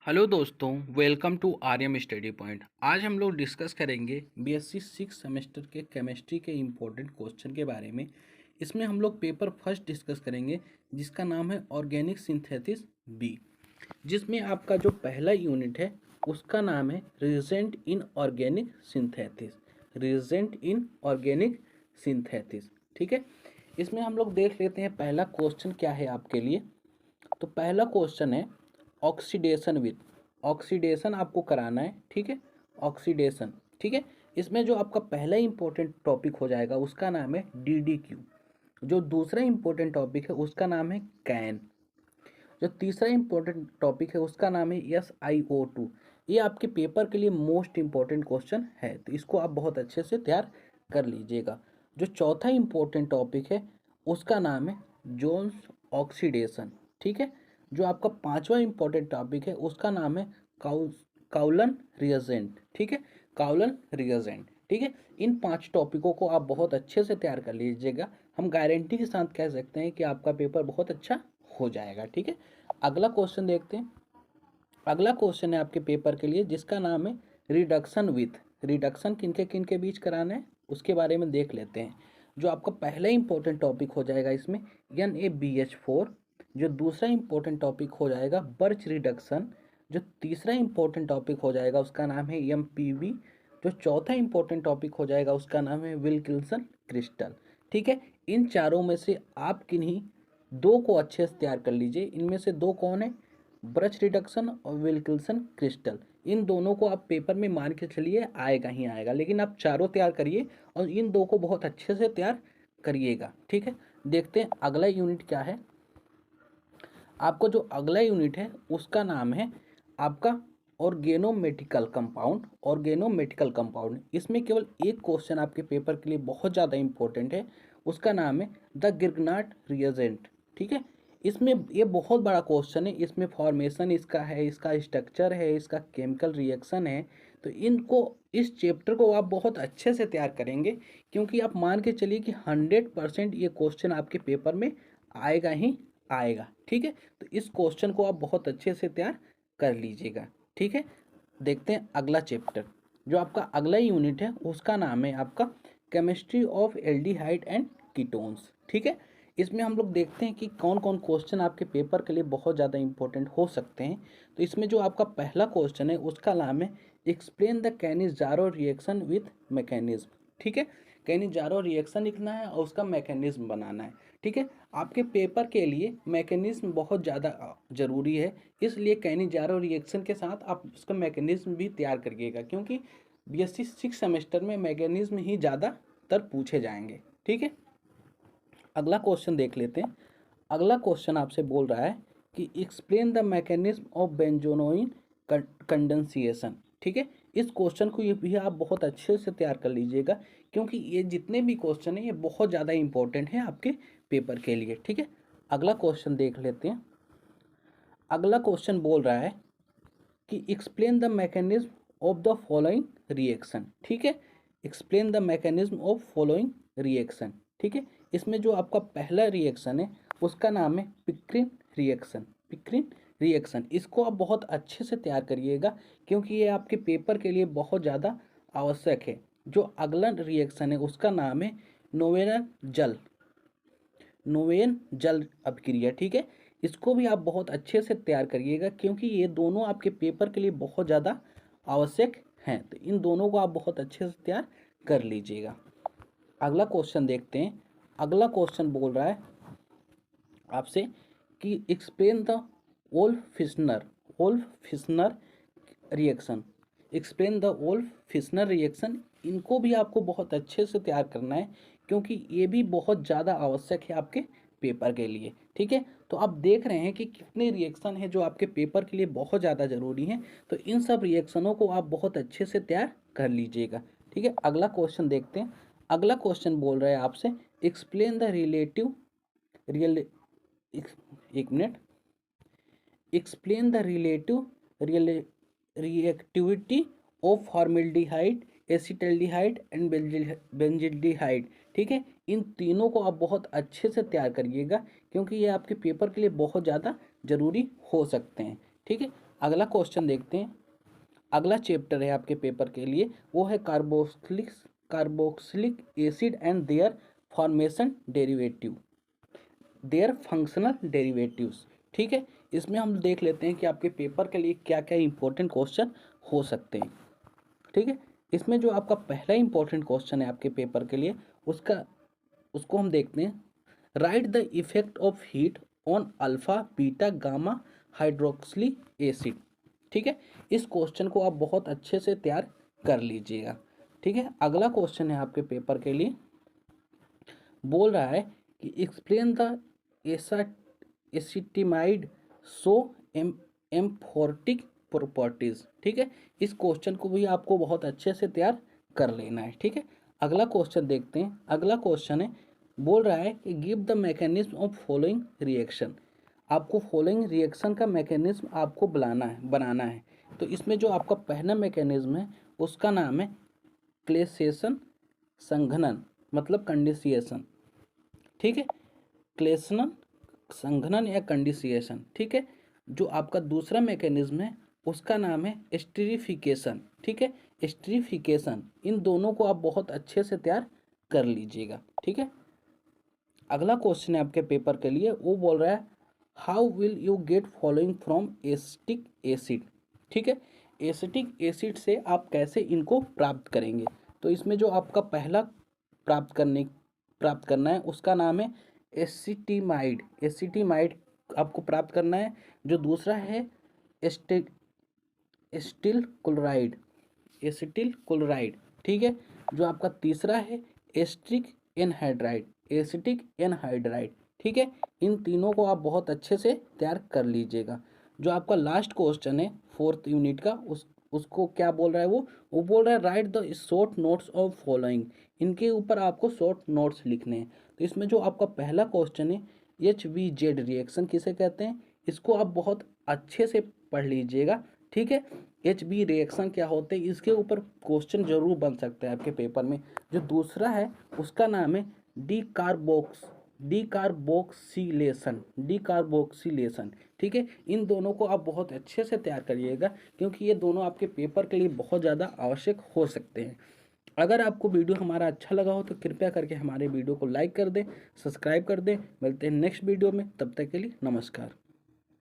Hello दोस्तों, welcome to Aryam study point. आज हम लोग डिस्कस करेंगे बीएससी 6 सेमेस्टर के केमिस्ट्री के इम्पोर्टेंट क्वेश्चन के बारे में। इसमें हम लोग पेपर फर्स्ट डिस्कस करेंगे जिसका नाम है ऑर्गेनिक सिंथेसिस बी, जिसमें आपका जो पहला यूनिट है उसका नाम है reagent in organic synthesis. Reagent in organic synthesis, ठीक है। इसमें हम लोग देख लेते हैं पहला क्वेश्चन क्या है आपके लिए। तो पहला क्वेश्चन है ऑक्सीडेशन विथ, ऑक्सीडेशन आपको कराना है, ठीक है। ऑक्सीडेशन, ठीक है। इसमें जो आपका पहला इंपॉर्टेंट टॉपिक हो जाएगा उसका नाम है DDQ। जो दूसरा इंपॉर्टेंट टॉपिक है उसका नाम है कैन। जो तीसरा इंपॉर्टेंट टॉपिक है उसका नाम है SiO2। ये आपके पेपर के लिए मोस्ट इंपॉर्टेंट क्वेश्चन है, तो इसको आप बहुत अच्छे से तैयार कर लीजिएगा। जो चौथा इंपॉर्टेंट टॉपिक है उसका नाम है जोन्स ऑक्सीडेशन, ठीक है। जो आपका पांचवा इंपॉर्टेंट टॉपिक है उसका नाम है काउलन रिएजेंट, ठीक है। काउलन रिएजेंट, ठीक है। इन 5 टॉपिकों को आप बहुत अच्छे से तैयार कर लीजिएगा। हम गारंटी के साथ कह सकते हैं कि आपका पेपर बहुत अच्छा हो जाएगा, ठीक है। अगला क्वेश्चन देखते हैं। अगला क्वेश्चन है आपके पेपर के लिए जिसका नाम है रिडक्शन विथ। रिडक्शन किनके किनके बीच कराना है उसके बारे में देख लेते हैं। जो आपका पहला इंपॉर्टेंट टॉपिक हो जाएगा इसमें NaBH4। जो दूसरा इंपॉर्टेंट टॉपिक हो जाएगा बर्च रिडक्शन। जो तीसरा इंपॉर्टेंट टॉपिक हो जाएगा उसका नाम है MPV। जो चौथा इंपॉर्टेंट टॉपिक हो जाएगा उसका नाम है विल्किंसन क्रिस्टल, ठीक है। इन चारों में से आप किन्हीं दो को अच्छे से तैयार कर लीजिए। इनमें से दो कौन है, ब्रच रिडक्शन और विल्किंसन क्रिस्टल। इन दोनों को आप पेपर में मान के चलिए आएगा ही आएगा, लेकिन आप चारों तैयार करिए और इन दो को बहुत अच्छे से तैयार करिएगा, ठीक है। देखते हैं अगला यूनिट क्या है। आपको जो अगला यूनिट है उसका नाम है आपका ऑर्गेनोमेटिकल कंपाउंड। ऑर्गेनोमेटिकल कंपाउंड, इसमें केवल एक क्वेश्चन आपके पेपर के लिए बहुत ज़्यादा इंपॉर्टेंट है, उसका नाम है द गिरगनाट रिएजेंट, ठीक है। इसमें ये बहुत बड़ा क्वेश्चन है। इसमें फॉर्मेशन इसका है, इसका स्ट्रक्चर है, इसका केमिकल रिएक्शन है। तो इनको, इस चैप्टर को आप बहुत अच्छे से तैयार करेंगे, क्योंकि आप मान के चलिए कि 100% ये क्वेश्चन आपके पेपर में आएगा ही आएगा, ठीक है। तो इस क्वेश्चन को आप बहुत अच्छे से तैयार कर लीजिएगा, ठीक है। देखते हैं अगला चैप्टर। जो आपका अगला यूनिट है उसका नाम है आपका chemistry of aldehyde and ketones, ठीक है। इसमें हम लोग देखते हैं कि कौन कौन क्वेश्चन आपके पेपर के लिए बहुत ज़्यादा इंपॉर्टेंट हो सकते हैं। तो इसमें जो आपका पहला क्वेश्चन है उसका नाम है explain the Cannizzaro reaction with mechanism, ठीक है। कैनिज़ारो रिएक्शन लिखना है और उसका मैकेनिज्म बनाना है, ठीक है। आपके पेपर के लिए मैकेनिज्म बहुत ज़्यादा ज़रूरी है, इसलिए कैनिज़ारो रिएक्शन के साथ आप उसका मैकेनिज्म भी तैयार करिएगा, क्योंकि BSc 6 सेमेस्टर में मैकेनिज्म ही ज़्यादातर पूछे जाएंगे, ठीक है। अगला क्वेश्चन देख लेते हैं। अगला क्वेश्चन आपसे बोल रहा है कि एक्सप्लेन द मैकेनिज्म ऑफ बेंजोनोइन कंडेंसिएशन, ठीक है। इस क्वेश्चन को ये भी आप बहुत अच्छे से तैयार कर लीजिएगा, क्योंकि ये जितने भी क्वेश्चन हैं ये बहुत ज़्यादा इंपॉर्टेंट है आपके पेपर के लिए, ठीक है। अगला क्वेश्चन देख लेते हैं। अगला क्वेश्चन बोल रहा है कि explain the mechanism of the following reaction, ठीक है। Explain the mechanism of following reaction, ठीक है। इसमें जो आपका पहला रिएक्शन है उसका नाम है पिक्रिन रिएक्शन। पिक्रिन रिएक्शन, इसको आप बहुत अच्छे से तैयार करिएगा, क्योंकि ये आपके पेपर के लिए बहुत ज़्यादा आवश्यक है। जो अगला रिएक्शन है उसका नाम है नोवेल जल, नोवेन जल अभिक्रिया, ठीक है। इसको भी आप बहुत अच्छे से तैयार करिएगा, क्योंकि ये दोनों आपके पेपर के लिए बहुत ज़्यादा आवश्यक हैं। तो इन दोनों को आप बहुत अच्छे से तैयार कर लीजिएगा। अगला क्वेश्चन देखते हैं। अगला क्वेश्चन बोल रहा है आपसे कि explain the Wolff Kishner reaction. Explain the Wolff Kishner reaction, इनको भी आपको बहुत अच्छे से तैयार करना है, क्योंकि ये भी बहुत ज़्यादा आवश्यक है आपके पेपर के लिए, ठीक है। तो आप देख रहे हैं कि कितने रिएक्शन हैं जो आपके पेपर के लिए बहुत ज़्यादा ज़रूरी हैं। तो इन सब रिएक्शनों को आप बहुत अच्छे से तैयार कर लीजिएगा, ठीक है। अगला क्वेश्चन देखते हैं। अगला क्वेश्चन बोल रहा है आपसे एक्सप्लेन द रिलेटिव रियल एक मिनट, explain the relative reactivity of formaldehyde, acetaldehyde and benzaldehyde, ठीक है। इन तीनों को आप बहुत अच्छे से तैयार करिएगा, क्योंकि ये आपके पेपर के लिए बहुत ज़्यादा ज़रूरी हो सकते हैं, ठीक है। अगला क्वेश्चन देखते हैं। अगला चैप्टर है आपके पेपर के लिए, वो है carboxylic acid and their formation derivative, their functional derivatives. ठीक है, इसमें हम देख लेते हैं कि आपके पेपर के लिए क्या क्या इंपॉर्टेंट क्वेश्चन हो सकते हैं। ठीक है, इसमें जो आपका पहला इंपॉर्टेंट क्वेश्चन है आपके पेपर के लिए, उसको हम देखते हैं। Right the effect of heat on alpha beta gamma hydroxylic acid. ठीक है, इस क्वेश्चन को आप बहुत अच्छे से तैयार कर लीजिएगा। ठीक है, अगला क्वेश्चन है आपके पेपर के लिए, बोल रहा है कि एक्सप्लेन द एसिटिमाइड सो एम्फोर्टिक प्रॉपर्टीज। ठीक है, इस क्वेश्चन को भी आपको बहुत अच्छे से तैयार कर लेना है। ठीक है, अगला क्वेश्चन देखते हैं। अगला क्वेश्चन है, बोल रहा है कि give the mechanism of following reaction. आपको फॉलोइंग रिएक्शन का मैकेनिज्म आपको बनाना है। तो इसमें जो आपका पहला मैकेनिज्म है उसका नाम है क्लेसेशन संघनन, मतलब कंडेंसेशन। ठीक है, क्लेशनन संघनन या कंडेंसेशन। ठीक है, जो आपका दूसरा मैकेनिज्म है उसका नाम है एस्टरीफिकेशन। ठीक है, एस्टरीफिकेशन, इन दोनों को आप बहुत अच्छे से तैयार कर लीजिएगा। ठीक है, अगला क्वेश्चन है आपके पेपर के लिए, वो बोल रहा है how will you get following from acetic acid. ठीक है, एसिटिक एसिड से आप कैसे इनको प्राप्त करेंगे। तो इसमें जो आपका पहला प्राप्त करना है उसका नाम है एसिटिमाइड। एसिटिमाइड आपको प्राप्त करना है। जो दूसरा है acetyl acetyl chloride, acetyl chloride. ठीक है, जो आपका तीसरा है एस्ट्रिक एनहाइड्राइड, एसिटिक एनहाइड्राइड। ठीक है, इन तीनों को आप बहुत अच्छे से तैयार कर लीजिएगा। जो आपका लास्ट क्वेश्चन है फोर्थ यूनिट का, उसको क्या बोल रहा है, वो बोल रहा है right the short notes of following. इनके ऊपर आपको शॉर्ट नोट्स लिखने हैं। तो इसमें जो आपका पहला क्वेश्चन है HVZ रिएक्शन किसे कहते हैं, इसको आप बहुत अच्छे से पढ़ लीजिएगा। ठीक है, HB रिएक्शन क्या होते हैं, इसके ऊपर क्वेश्चन जरूर बन सकता है आपके पेपर में। जो दूसरा है उसका नाम है डीकार्बोक्सिलेशन। ठीक है, इन दोनों को आप बहुत अच्छे से तैयार करिएगा, क्योंकि ये दोनों आपके पेपर के लिए बहुत ज़्यादा आवश्यक हो सकते हैं। अगर आपको वीडियो हमारा अच्छा लगा हो तो कृपया करके हमारे वीडियो को लाइक कर दें, सब्सक्राइब कर दें। मिलते हैं नेक्स्ट वीडियो में, तब तक के लिए नमस्कार।